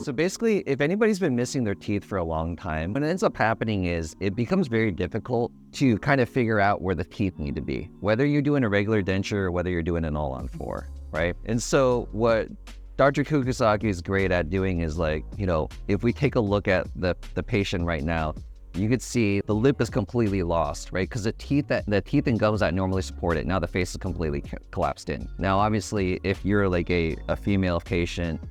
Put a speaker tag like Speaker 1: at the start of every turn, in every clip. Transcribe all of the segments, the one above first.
Speaker 1: So basically, if anybody's been missing their teeth for a long time, what ends up happening is it becomes very difficult to kind of figure out where the teeth need to be, whether you're doing a regular denture or whether you're doing an all-on-4, right? And so what Dr. Kukusaki is great at doing is like, if we take a look at the patient right now, you could see the lip is completely lost, right? Because the teeth and gums that normally support it, now the face is completely collapsed in. Now, obviously, if you're like a female patient,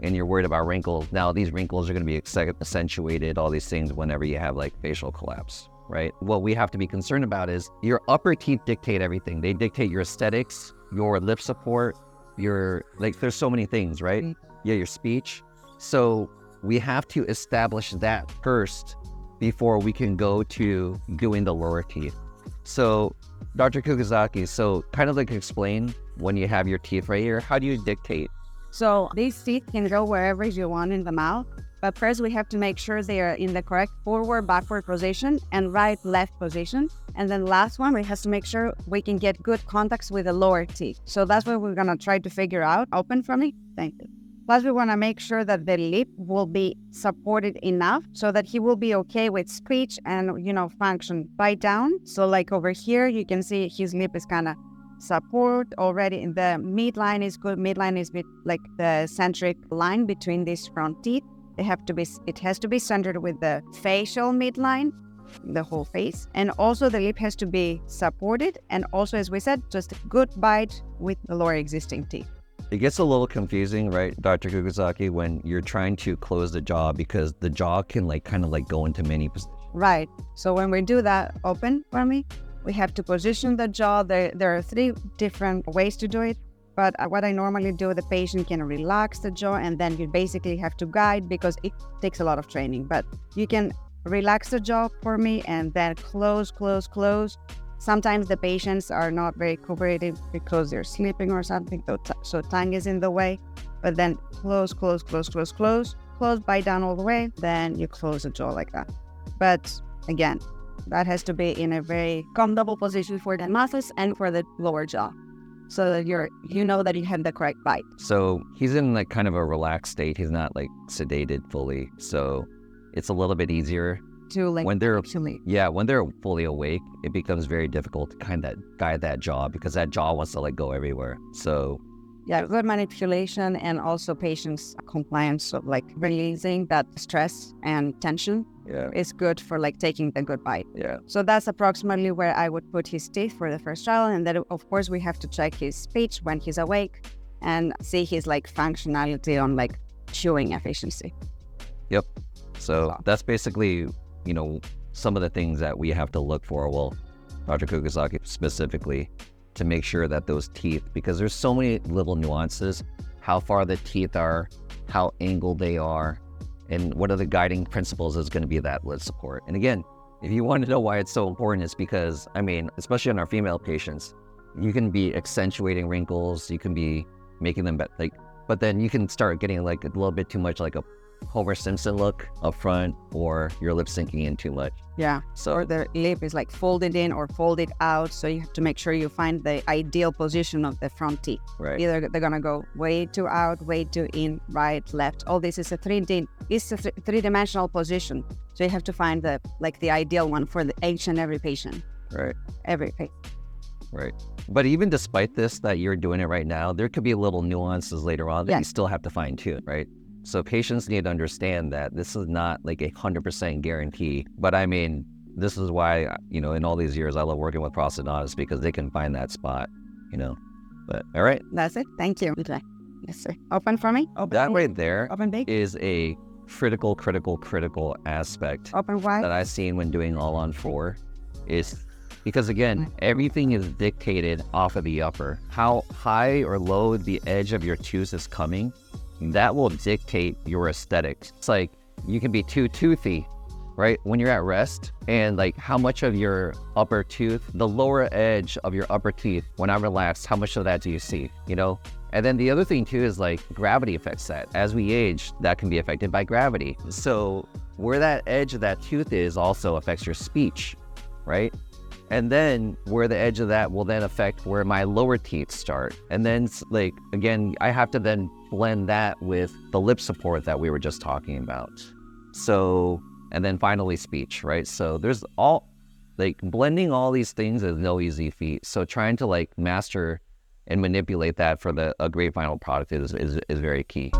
Speaker 1: and you're worried about wrinkles, now these wrinkles are going to be accentuated, all these things whenever you have like facial collapse, right? What we have to be concerned about is your upper teeth dictate everything. They dictate your aesthetics, your lip support, there's so many things, right? Yeah, your speech. So we have to establish that first before we can go to doing the lower teeth. So Dr. Kukusaki, kind of like explain when you have your teeth right here, how do you dictate?
Speaker 2: So these teeth can go wherever you want in the mouth, but first we have to make sure they are in the correct forward, backward position and right, left position. And then last one, we have to make sure we can get good contacts with the lower teeth. So that's what we're gonna try to figure out. Open for me, thank you. Plus, we want to make sure that the lip will be supported enough so that he will be okay with speech and, function. Bite down. So like over here, you can see his lip is kind of support already. The midline is good. Midline is like the centric line between these front teeth. It has to be centered with the facial midline, the whole face. And also the lip has to be supported. And also, as we said, just a good bite with the lower existing teeth.
Speaker 1: It gets a little confusing, right, Dr. Kukusaki, when you're trying to close the jaw because the jaw can kind of go into many positions.
Speaker 2: Right. So when we do that, open for me, we have to position the jaw. There are 3 different ways to do it. But what I normally do, the patient can relax the jaw and then you basically have to guide because it takes a lot of training. But you can relax the jaw for me and then close. Sometimes the patients are not very cooperative because they're sleeping or something, so tongue is in the way. But then close, bite down all the way, then you close the jaw like that. But again, that has to be in a very comfortable position for the muscles and for the lower jaw, so that you know that you have the correct bite.
Speaker 1: So he's in kind of a relaxed state. He's not sedated fully, so it's a little bit easier. When they're fully awake, it becomes very difficult to kind of guide that jaw because that jaw wants to go everywhere. So
Speaker 2: good manipulation and also patient's compliance, so releasing that stress and tension is good for taking the good bite. So that's approximately where I would put his teeth for the first trial, and then of course we have to check his speech when he's awake and see his functionality on chewing efficiency.
Speaker 1: Yep. So that's basically some of the things that we have to look for. Well, Dr. Kukusaki specifically, to make sure that those teeth, because there's so many little nuances, how far the teeth are, how angled they are, and what are the guiding principles is going to be that lid support. And again, if you want to know why it's so important, it's because, especially on our female patients, you can be accentuating wrinkles, you can be making them but then you can start getting a little bit too much a Homer Simpson look up front, or your lip sinking in too much.
Speaker 2: Yeah. So or the lip is folded in or folded out. So you have to make sure you find the ideal position of the front teeth.
Speaker 1: Right.
Speaker 2: Either they're gonna go way too out, way too in, right, left. All this is a three-dimensional position. So you have to find the ideal one for each and every patient.
Speaker 1: Right.
Speaker 2: Every patient.
Speaker 1: Right. But even despite this, that you're doing it right now, there could be little nuances later on that you still have to fine tune, right? So patients need to understand that this is not 100% guarantee. But this is why, in all these years, I love working with prosthodontists because they can find that spot, But all right.
Speaker 2: That's it. Thank you. Okay. Yes, sir. Open for me.
Speaker 1: Open. That right there
Speaker 2: open big.
Speaker 1: Is a critical aspect
Speaker 2: Open wide.
Speaker 1: that I've seen when doing all-on-4 is because, again, everything is dictated off of the upper. How high or low the edge of your tooth is coming, that will dictate your aesthetics. It's you can be too toothy, right? When you're at rest, and how much of your upper tooth, the lower edge of your upper teeth, when I'm relaxed, how much of that do you see, And then the other thing too is gravity affects that. As we age, that can be affected by gravity. So where that edge of that tooth is also affects your speech, right? And then where the edge of that will then affect where my lower teeth start. And then like, again, I have to then blend that with the lip support that we were just talking about. So, and then finally speech, right? So there's all, like blending all these things is no easy feat. So trying to like master and manipulate that for a great final product is very key.